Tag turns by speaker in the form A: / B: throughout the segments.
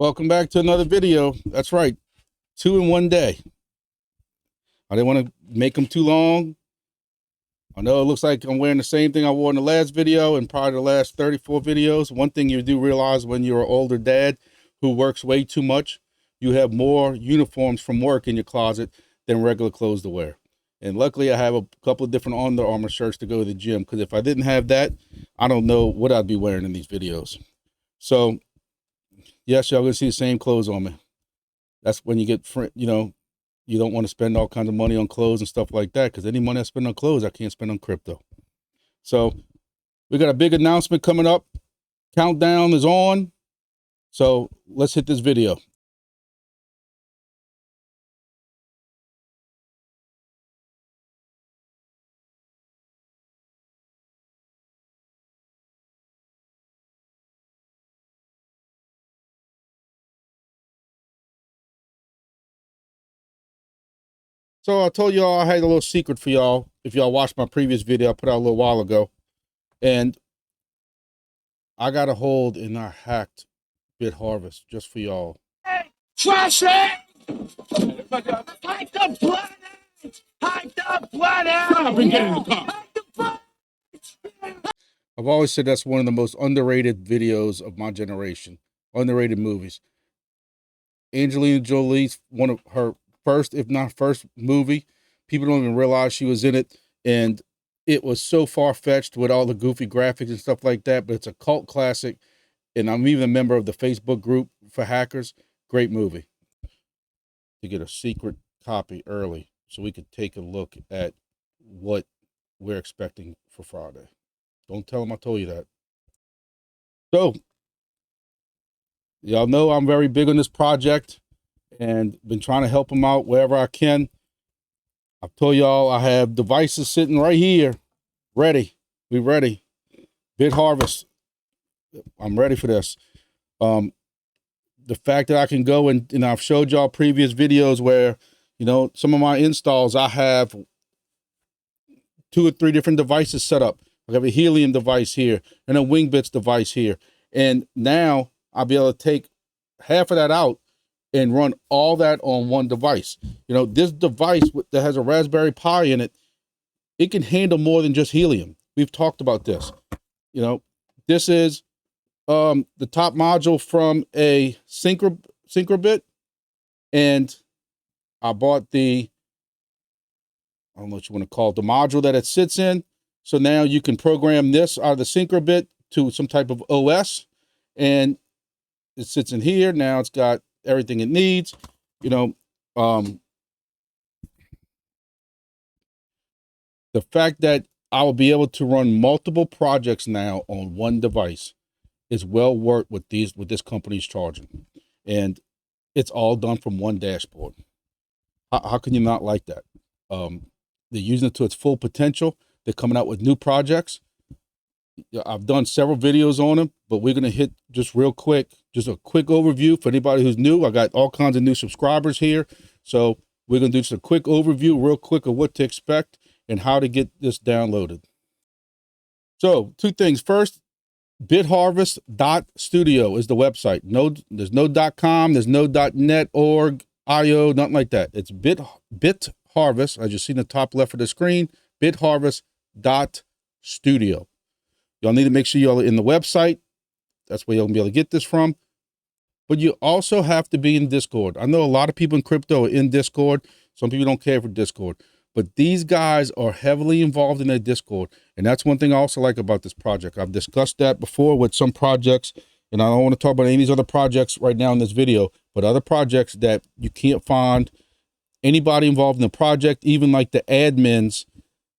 A: Welcome back to another video. That's right, 2 in 1 day. I didn't want to make them too long. I know it looks like I'm wearing the same thing I wore in the last video and probably the last 34 videos. One thing you do realize when you're an older dad who works way too much, you have more uniforms from work in your closet than regular clothes to wear. And luckily I have a couple of different Under Armour shirts to go to the gym, because if I didn't have that, I don't know what I'd be wearing in these videos. So yes, y'all gonna see the same clothes on me. That's when you get, you don't want to spend all kinds of money on clothes and stuff like that, because any money I spend on clothes, I can't spend on crypto. So we got a big announcement coming up. Countdown is on. So let's hit this video. So I told y'all I had a little secret for y'all. If y'all watched my previous video I put out a little while ago, and I got a hold and I hacked Bit Harvest just for y'all.
B: Trash it! Hike the planet! Hike the planet! Stop and get in the car.
A: I've always said that's one of the most underrated videos of my generation. Underrated movies. Angelina Jolie's one of her first, if not first, movie. People don't even realize she was in it, and it was so far-fetched with all the goofy graphics and stuff like that, but it's a cult classic, and I'm even a member of the Facebook group for hackers. Great movie. To get a secret copy early so we could take a look at what we're expecting for Friday. Don't tell them I told you that. So y'all know I'm very big on this project and been trying to help them out wherever I can. I've told y'all I have devices sitting right here, ready. We ready. Bit Harvest. I'm ready for this. The fact that I can go and I've showed y'all previous videos where, some of my installs, I have 2 or 3 different devices set up. I have a Helium device here and a Wingbits device here. And now I'll be able to take half of that out and run all that on one device. This device that has a Raspberry Pi in it, it can handle more than just Helium. We've talked about this. This is the top module from a Syncrobit, and I bought I don't know what you want to call it, the module that it sits in. So now you can program this out of the Syncrobit to some type of OS, and it sits in here. Now it's got everything it needs. The fact that I will be able to run multiple projects now on one device is well worth what this company's charging, and it's all done from one dashboard. How can you not like that? They're using it to its full potential. They're coming out with new projects. I've done several videos on them, but we're going to hit just a quick overview for anybody who's new. I got all kinds of new subscribers here. So we're going to do just a quick overview real quick of what to expect and how to get this downloaded. So 2 things. First, bitharvest.studio is the website. There's no .com, there's no .net, org, IO, nothing like that. It's Bit Harvest, as you see in the top left of the screen, bitharvest.studio. Y'all need to make sure y'all are in the website. That's where you'll be able to get this from. But you also have to be in Discord. I know a lot of people in crypto are in Discord. Some people don't care for Discord. But these guys are heavily involved in their Discord. And that's one thing I also like about this project. I've discussed that before with some projects, and I don't want to talk about any of these other projects right now in this video, but other projects that you can't find anybody involved in the project, even like the admins.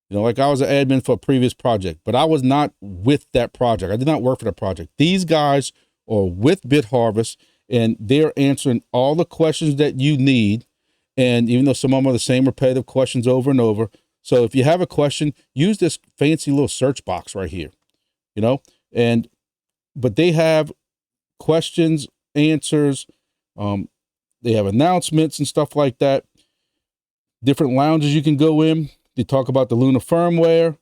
A: Like I was an admin for a previous project, but I was not with that project. I did not work for that project. These guys are with Bit Harvest, and they're answering all the questions that you need. And even though some of them are the same repetitive questions over and over. So if you have a question, use this fancy little search box right here, but they have questions, answers. They have announcements and stuff like that. Different lounges you can go in. They talk about the Luna firmware.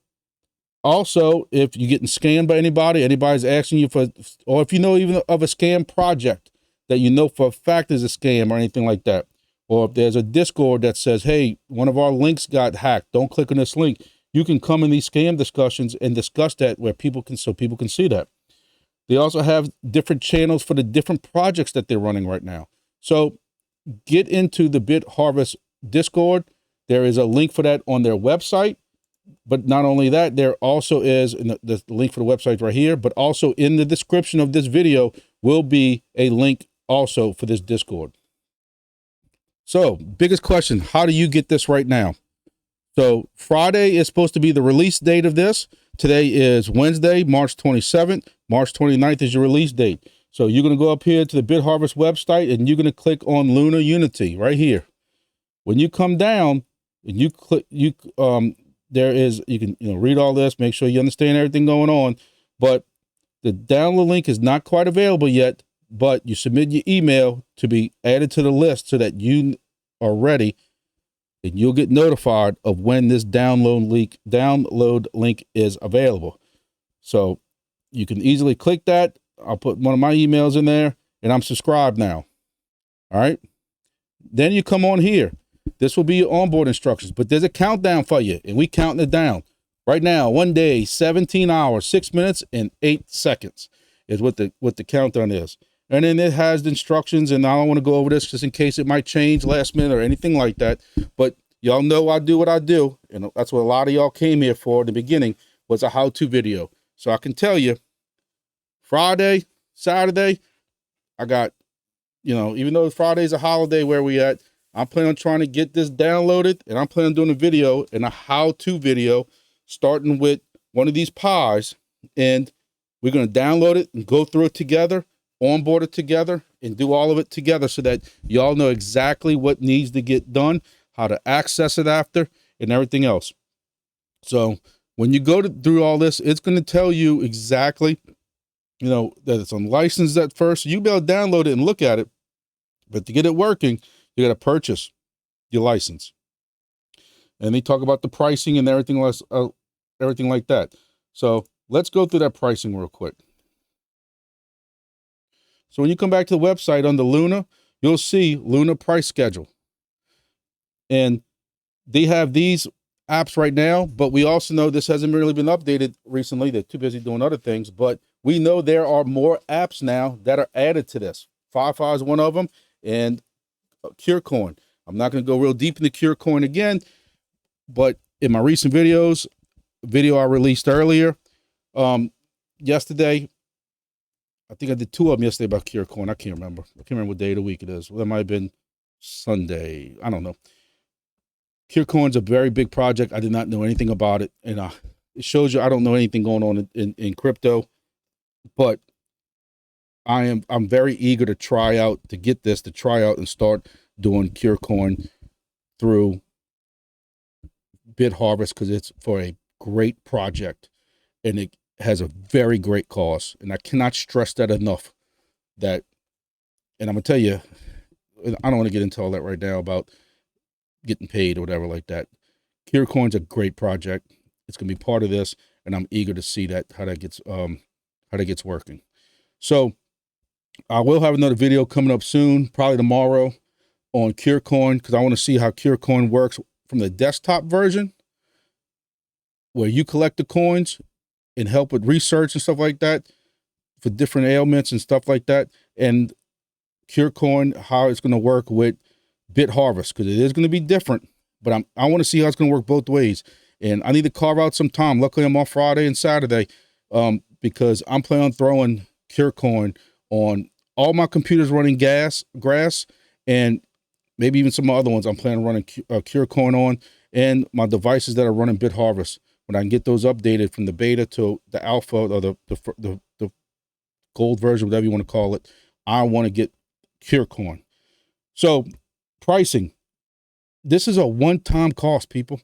A: Also, if you're getting scammed by anybody's asking you for, or if you know even of a scam project that you know for a fact is a scam or anything like that. Or if there's a Discord that says, hey, one of our links got hacked, don't click on this link. You can come in these scam discussions and discuss that where people can see that. They also have different channels for the different projects that they're running right now. So get into the Bit Harvest Discord. There is a link for that on their website. But not only that, there also is, and the link for the website right here, but also in the description of this video will be a link also for this Discord. So, biggest question, how do you get this right now? So, Friday is supposed to be the release date of this. Today is Wednesday, March 27th. March 29th is your release date. So, you're going to go up here to the Bit Harvest website, and you're going to click on Lunar Unity right here. When you come down, and you click, there is, you can read all this, make sure you understand everything going on, but the download link is not quite available yet, but you submit your email to be added to the list so that you are ready, and you'll get notified of when this download link is available. So you can easily click that. I'll put one of my emails in there, and I'm subscribed now. All right. Then you come on here. This will be your onboard instructions, but there's a countdown for you, and we counting it down right now. 1 day, 17 hours, 6 minutes, and 8 seconds is what the countdown is. And then it has the instructions, and I don't want to go over this just in case it might change last minute or anything like that. But y'all know I do what I do, and that's what a lot of y'all came here for in the beginning, was a how-to video. So I can tell you, Friday, Saturday, I got, even though Friday's a holiday where we at, I'm planning on trying to get this downloaded, and I'm planning on doing a video and a how-to video starting with one of these pies, and we're going to download it and go through it together, onboard it together, and do all of it together so that y'all know exactly what needs to get done, how to access it after, and everything else. So when you go through all this, it's going to tell you exactly, that it's unlicensed at first. You'll be able to download it and look at it, but to get it working, you got to purchase your license. And they talk about the pricing and everything like that. So let's go through that pricing real quick. So when you come back to the website under Luna, you'll see Luna price schedule. And they have these apps right now, but we also know this hasn't really been updated recently. They're too busy doing other things, but we know there are more apps now that are added to this. Fi-Fi is one of them, and CureCoin. I'm not going to go real deep into CureCoin again, but in my recent video I released earlier, yesterday, I think I did 2 of them yesterday about CureCoin. I can't remember what day of the week it is. Well, that might have been Sunday. I don't know. CureCoin's a very big project. I did not know anything about it, and it shows you I don't know anything going on in crypto, but I'm very eager to try out and start doing CureCoin through Bit Harvest, because it's for a great project and it has a very great cause. And I cannot stress that enough. And I'm gonna tell you, I don't want to get into all that right now about getting paid or whatever like that. CureCoin's a great project. It's gonna be part of this, and I'm eager to see how that gets working. So I will have another video coming up soon, probably tomorrow, on CureCoin, because I want to see how CureCoin works from the desktop version, where you collect the coins and help with research and stuff like that for different ailments and stuff like that, and CureCoin, how it's going to work with Bit Harvest, because it is going to be different, but I want to see how it's going to work both ways, and I need to carve out some time. Luckily, I'm off Friday and Saturday, because I'm planning on throwing CureCoin on all my computers running grass, and maybe even some other ones I'm planning on running CureCoin on, and my devices that are running Bit Harvest. When I can get those updated from the beta to the alpha, or the gold version, whatever you want to call it, I want to get CureCoin. So pricing, this is a one-time cost, people.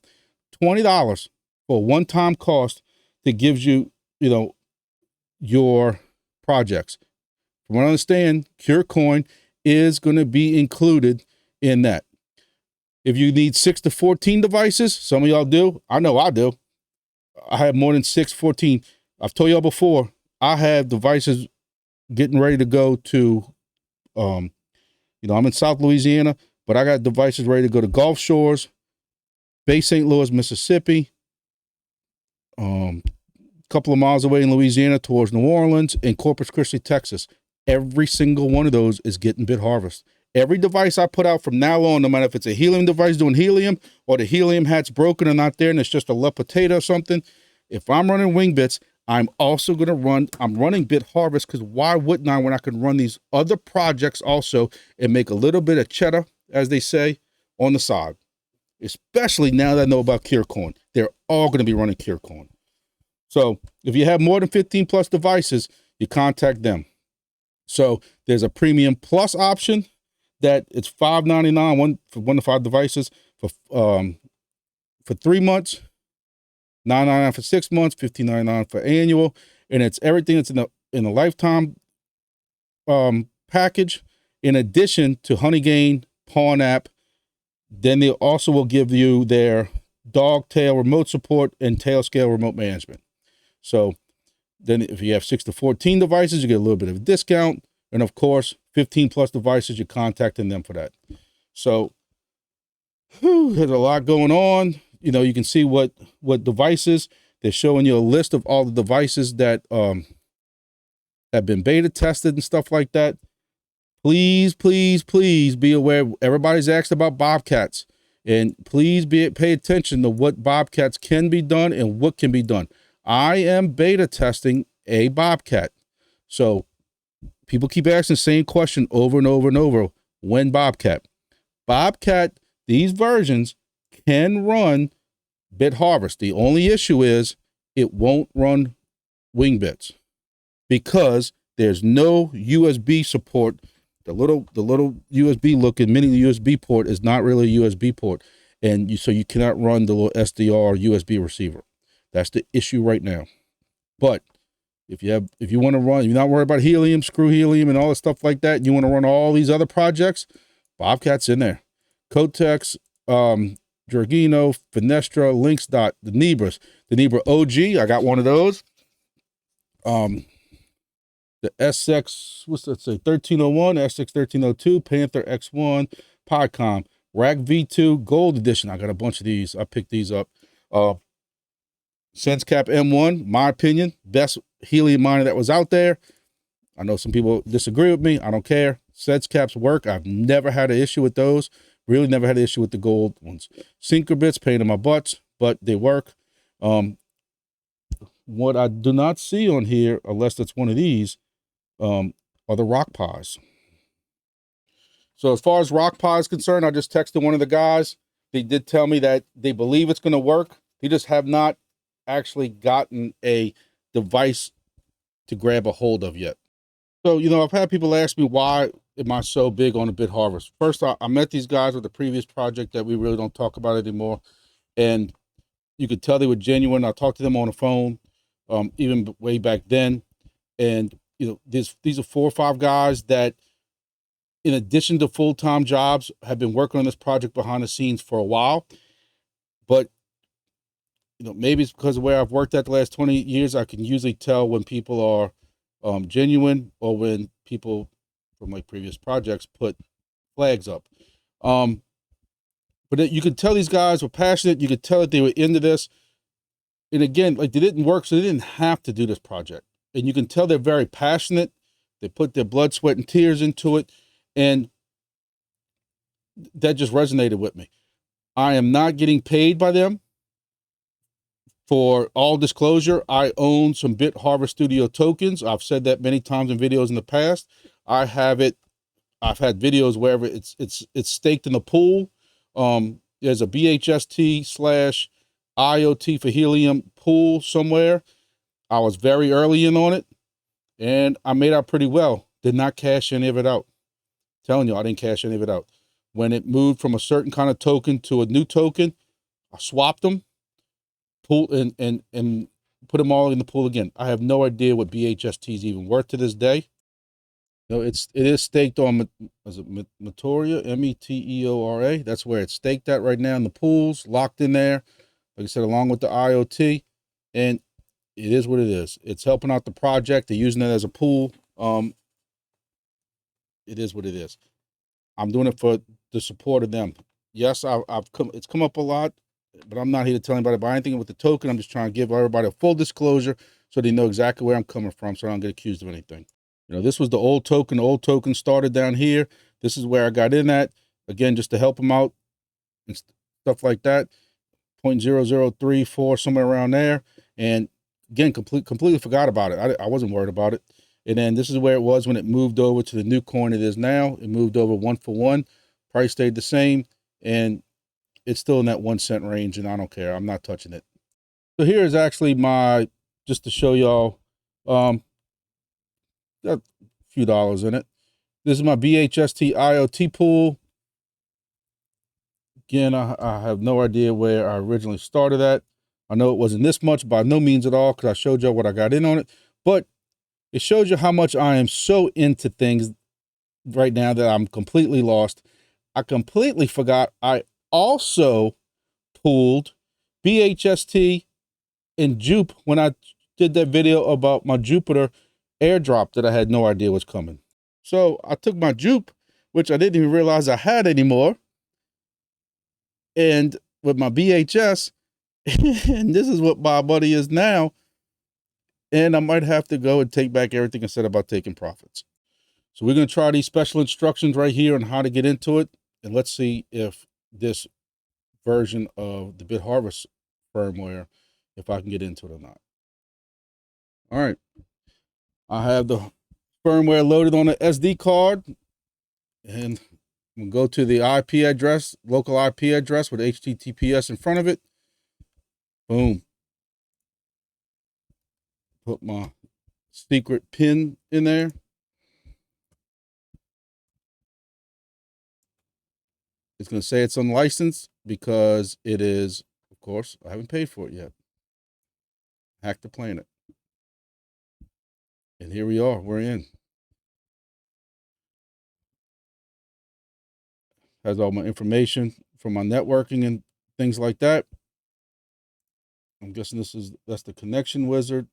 A: $20 for a one-time cost that gives you, your projects. From what I understand, CureCoin is going to be included in that. If you need 6 to 14 devices, some of y'all do. I know I do. I have more than 14. I've told y'all before, I have devices getting ready to go to You know, I'm in South Louisiana, but I got devices ready to go to Gulf Shores, Bay St. Louis, Mississippi, a couple of miles away in Louisiana towards New Orleans, and Corpus Christi, Texas. Every single one of those is getting Bit Harvest. Every device I put out from now on, no matter if it's a helium device doing helium or the helium hat's broken or not there and it's just a left potato or something, if I'm running Wingbits, I'm also going to run, I'm running Bit Harvest, because why wouldn't I when I can run these other projects also and make a little bit of cheddar, as they say, on the side. Especially now that I know about Kircorn. They're all going to be running Kircorn. So if you have more than 15 plus devices, you contact them. So there's a premium plus option that it's $5.99 for 1 to 5 devices for 3 months, $9.99 for 6 months, $15.99 for annual, and it's everything that's in the lifetime package. In addition to HoneyGain, Pawn App, then they also will give you their dog tail remote support and tail scale remote management. So then if you have 6 to 14 devices, you get a little bit of a discount. And of course, 15 plus devices, you're contacting them for that. So there's a lot going on. You know, you can see what devices. They're showing you a list of all the devices that have been beta tested and stuff like that. Please, please, please be aware. Everybody's asked about Bobcats, and please pay attention to what Bobcats can be done and what can be done. I am beta testing a Bobcat. So people keep asking the same question over and over and over. When Bobcat? Bobcat, these versions can run Bit Harvest. The only issue is it won't run Wingbits because there's no USB support. The little USB looking mini USB port is not really a USB port, and so you cannot run the little SDR USB receiver. That's the issue right now. But if you want to run, you're not worried about helium, screw helium, and all the stuff like that, and you want to run all these other projects, Bobcat's in there. Cotex, Dragino, Finestra, Lynx Dot, the Nebras, the Nebra OG. I got one of those. The SX, what's that say? 1301, SX 1302, Panther X1, Podcom, Rack V2, Gold Edition. I got a bunch of these. I picked these up. SenseCap M1, my opinion, best helium miner that was out there. I know some people disagree with me. I don't care. SenseCaps work. I've never had an issue with those. Really never had an issue with the gold ones. Synchro-bits, pain in my butts, but they work. What I do not see on here, unless it's one of these, are the rock pies. So as far as rock pie is concerned, I just texted one of the guys. They did tell me that they believe it's going to work. They just have not actually gotten a device to grab a hold of yet. So, you know, I've had people ask me, why am I so big on a Bit Harvest? First, I met these guys with the previous project that we really don't talk about anymore. And you could tell they were genuine. I talked to them on the phone, even way back then. And, you know, these are 4 or 5 guys that, in addition to full-time jobs, have been working on this project behind the scenes for a while. But, you know, maybe it's because of where I've worked at the last 20 years, I can usually tell when people are genuine or when people from like previous projects put flags up. But you could tell these guys were passionate. You could tell that they were into this. And again, like, they didn't work, so they didn't have to do this project. And you can tell they're very passionate. They put their blood, sweat, and tears into it. And that just resonated with me. I am not getting paid by them. For all disclosure, I own some Bit Harvest Studio tokens. I've said that many times in videos in the past. I have it. I've had videos wherever it's staked in the pool. There's a BHST/IoT for helium pool somewhere. I was very early in on it, and I made out pretty well. Did not cash any of it out. Telling you, I didn't cash any of it out. When it moved from a certain kind of token to a new token, I swapped them. Pool and put them all in the pool again. I have no idea what BHST is even worth to this day. No, it is staked on, is it Metoria, Meteora? That's where it's staked at right now in the pools, locked in there. Like I said, along with the IoT, and it is what it is. It's helping out the project. They're using it as a pool. it is what it is. I'm doing it for the support of them. Yes, it's come up a lot, but I'm not here to tell anybody to buy anything with the token. I'm just trying to give everybody a full disclosure so they know exactly where I'm coming from, so I don't get accused of anything. You know, this was the old token. The old token started down here. This is where I got in at. Again, just to help them out and stuff like that. 0.0034, somewhere around there. And again, completely forgot about it. I wasn't worried about it. And then this is where it was when it moved over to the new coin it is now. It moved over 1 for 1. Price stayed the same. And it's still in that 1 cent range. And I don't care. I'm not touching it. So here is actually my, just to show y'all, got a few dollars in it. This is my BHS IoT pool. Again, I have no idea where I originally started at. I know it wasn't this much, by no means at all, because I showed y'all what I got in on it. But it shows you how much I am so into things right now that I'm completely lost. I completely forgot I also pulled BHST and Jupe when I did that video about my Jupiter airdrop that I had no idea was coming. So I took my Jupe, which I didn't even realize I had anymore, and with my BHS, and this is what my money is now. And I might have to go and take back everything I said about taking profits. So we're going to try these special instructions right here on how to get into it. And let's see if this version of the Bit Harvest firmware, if I can get into it or not. All right. I have the firmware loaded on the SD card. And we'll go to the IP address, local IP address with HTTPS in front of it. Boom. Put my secret pin in there. It's going to say it's unlicensed because it is, of course, I haven't paid for it yet. Hack the planet. And here we are, we're in. Has all my information from my networking and things like that. I'm guessing that's the connection wizard.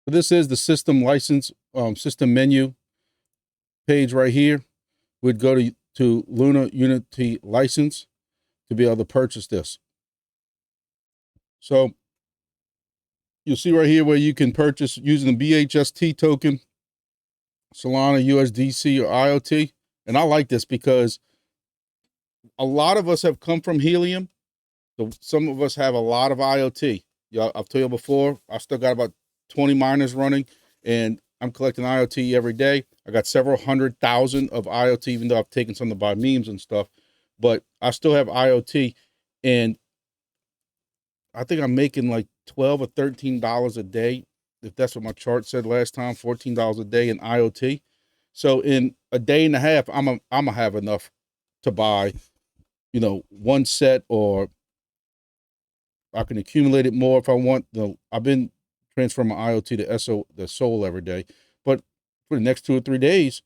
A: This is the system license, system menu page right here. We'd go to Luna Unity license to be able to purchase this. So you'll see right here where you can purchase using the BHST token, Solana, USDC, or IoT. And I like this because a lot of us have come from Helium. So some of us have a lot of IoT. Y'all, I've told you before, I still got about 20 miners running, and I'm collecting IoT every day. I got several 100,000 of IoT, even though I've taken some to buy memes and stuff, but I still have IoT, and I think I'm making like $12 or $13 a day. If that's what my chart said last time, $14 a day in IoT. So in a day and a half, I'm gonna have enough to buy, you know, one set, or I can accumulate it more if I want. I've been transferring my IoT to the Sol every day, but for the next 2 or 3 days,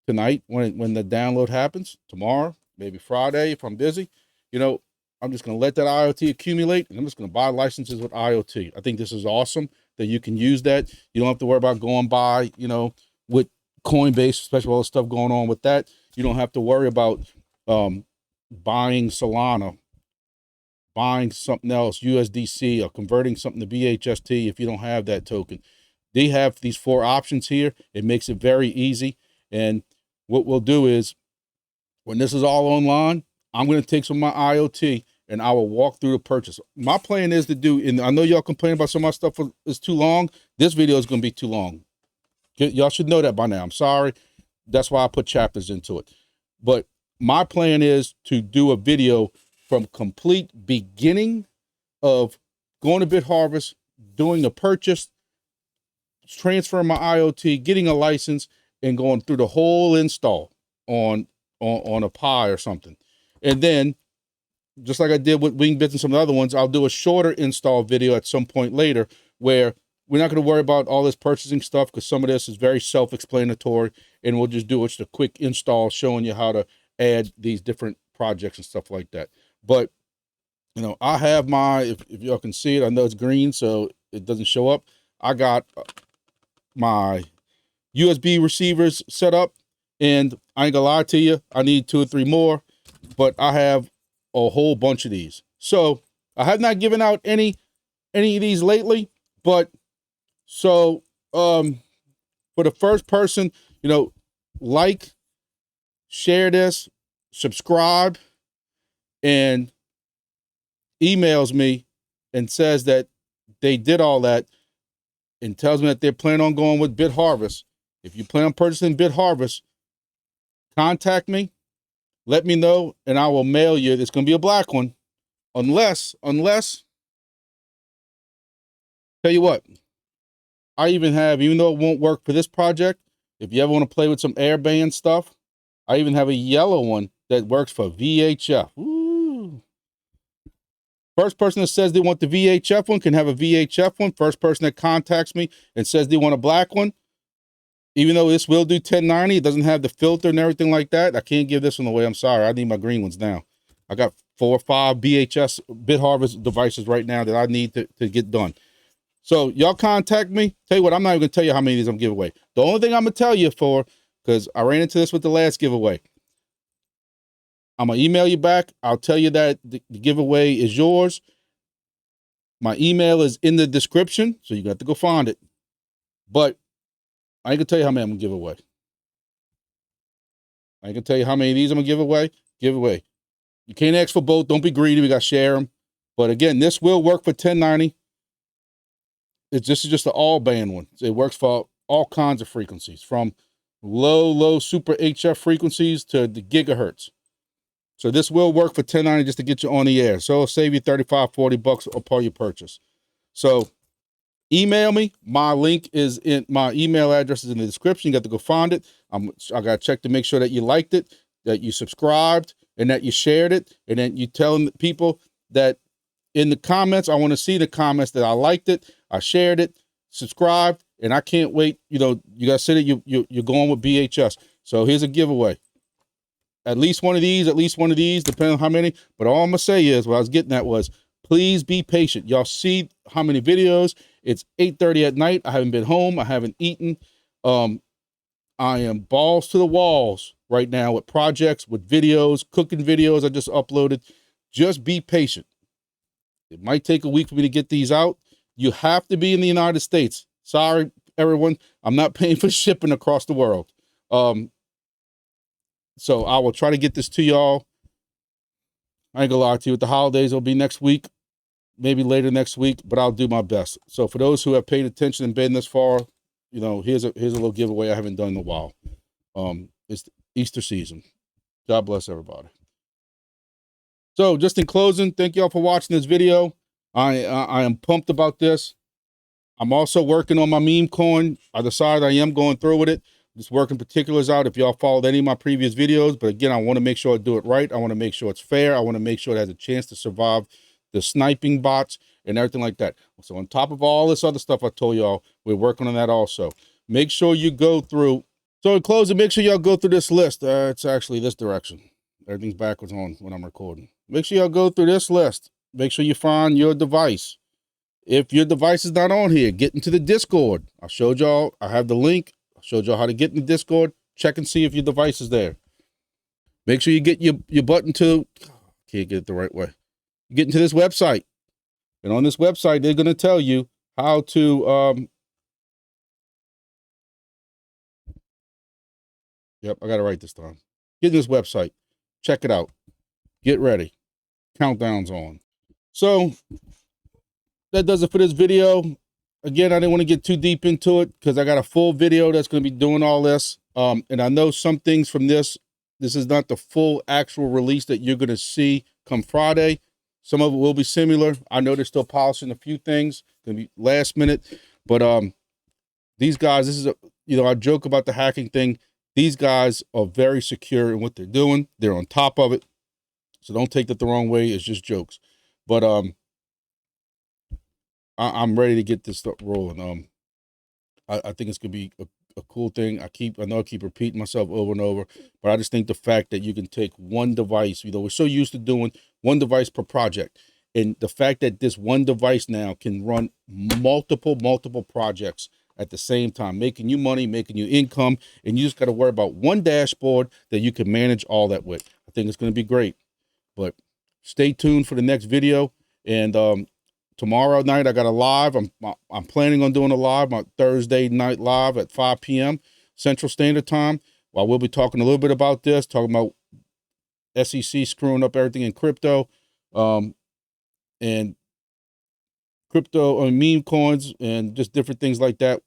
A: tonight when the download happens, tomorrow, maybe Friday if I'm busy, you know, I'm just going to let that IoT accumulate, and I'm just going to buy licenses with IoT. I think this is awesome that you can use that. You don't have to worry about going by, you know, with Coinbase, especially all the stuff going on with that. You don't have to worry about buying Solana, buying something else, USDC, or converting something to BHST if you don't have that token. They have these 4 options here. It makes it very easy. And what we'll do is, when this is all online, I'm going to take some of my IoT and I will walk through the purchase. My plan is to do, and I know y'all complain about some of my stuff is too long. This video is going to be too long. Y'all should know that by now. I'm sorry. That's why I put chapters into it. But my plan is to do a video from complete beginning of going to Bit Harvest, doing the purchase, transferring my IoT, getting a license, and going through the whole install on a Pi or something. And then, just like I did with Wingbits and some of the other ones, I'll do a shorter install video at some point later where we're not going to worry about all this purchasing stuff, because some of this is very self-explanatory, and we'll just do just a quick install showing you how to add these different projects and stuff like that. But, you know, I have my, if y'all can see it, I know it's green, so it doesn't show up. I got my USB receivers set up, and I ain't gonna lie to you, I need 2 or 3 more, but I have a whole bunch of these. So I have not given out any of these lately, but so for the first person, you know, like, share this, subscribe, and emails me and says that they did all that and tells me that they're planning on going with Bit Harvest. If you plan on purchasing Bit Harvest, contact me, let me know, and I will mail you. It's going to be a black one. Unless, tell you what, I even have, even though it won't work for this project, if you ever want to play with some airband stuff, I even have a yellow one that works for VHF. Ooh. First person that says they want the VHF one can have a VHF one. First person that contacts me and says they want a black one, even though this will do 1090, it doesn't have the filter and everything like that. I can't give this one away. I'm sorry. I need my green ones now. I got 4 or 5 BHS Bit Harvest devices right now that I need to get done. So y'all contact me. Tell you what, I'm not even gonna tell you how many of these I'm giving away. The only thing I'm gonna tell you for, because I ran into this with the last giveaway, I'm gonna email you back. I'll tell you that the giveaway is yours. My email is in the description, so you got to go find it. But I ain't gonna tell you how many I'm gonna give away. I ain't gonna tell you how many of these I'm gonna give away. Give away. You can't ask for both. Don't be greedy. We gotta share them. But again, this will work for 1090. This is just an all band one. It works for all kinds of frequencies, from low super HF frequencies to the gigahertz. So this will work for 1090 just to get you on the air. So it'll save you $35-40 upon your purchase. So email me. My link is in, my email address is in the description. You got to go find it. I got to check to make sure that you liked it, that you subscribed, and that you shared it. And then you telling people that in the comments, I want to see the comments that I liked it, I shared it, subscribed, and I can't wait. You know, you got to say that you're going with BHS. So here's a giveaway. At least one of these, depending on how many. But all I'm going to say is, what I was getting at was, please be patient. Y'all see how many videos. It's 8:30 at night. I haven't been home. I haven't eaten. I am balls to the walls right now with projects, with videos, cooking videos I just uploaded. Just be patient. It might take a week for me to get these out. You have to be in the United States. Sorry, everyone. I'm not paying for shipping across the world. So I will try to get this to y'all. I ain't gonna lie to you. With the holidays, it'll be next week, maybe later next week, but I'll do my best. So for those who have paid attention and been this far, you know, here's a little giveaway I haven't done in a while. It's Easter season. God bless everybody. So just in closing, thank y'all for watching this video. I am pumped about this. I'm also working on my meme coin. I decided I am going through with it. Just working particulars out if y'all followed any of my previous videos. But again, I want to make sure I do it right. I want to make sure it's fair. I want to make sure it has a chance to survive the sniping bots and everything like that. So on top of all this other stuff I told y'all, we're working on that also. Make sure you go through. So in closing, make sure y'all go through this list. It's actually this direction. Everything's backwards on when I'm recording. Make sure y'all go through this list. Make sure you find your device. If your device is not on here, get into the Discord. I showed y'all, I have the link. I showed y'all how to get in the Discord. Check and see if your device is there. Make sure you get your button to, can't get it the right way. You get into this website. And on this website, they're going to tell you how to, yep, I got it right this time. Get in this website. Check it out. Get ready. Countdown's on. So that does it for this video. Again, I didn't want to get too deep into it because I got a full video that's going to be doing all this. And I know some things from this is not the full actual release that you're going to see come Friday. Some of it will be similar. I know they're still polishing a few things. Going to be last minute. But these guys, this is a, you know, I joke about the hacking thing. These guys are very secure in what they're doing. They're on top of it. So don't take that the wrong way. It's just jokes. But I'm ready to get this stuff rolling. I think it's gonna be a cool thing. I know I keep repeating myself over and over, but I just think the fact that you can take one device, you know, we're so used to doing one device per project, And the fact that this one device now can run multiple projects at the same time, making you money, making you income, and you just got to worry about one dashboard that you can manage all that with. I think it's going to be great. But stay tuned for the next video. And tomorrow night I got a live. I'm planning on doing a live, my Thursday night live at 5 p.m. Central Standard Time. While we'll be talking a little bit about this, talking about SEC screwing up everything in crypto, and crypto meme coins and just different things like that,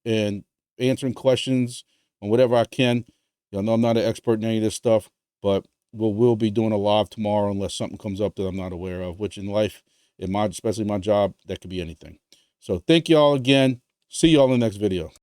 A: and answering questions on whatever I can. Y'all know I'm not an expert in any of this stuff, but we'll be doing a live tomorrow unless something comes up that I'm not aware of, which in life, especially my job, that could be anything. So thank y'all again. See y'all in the next video.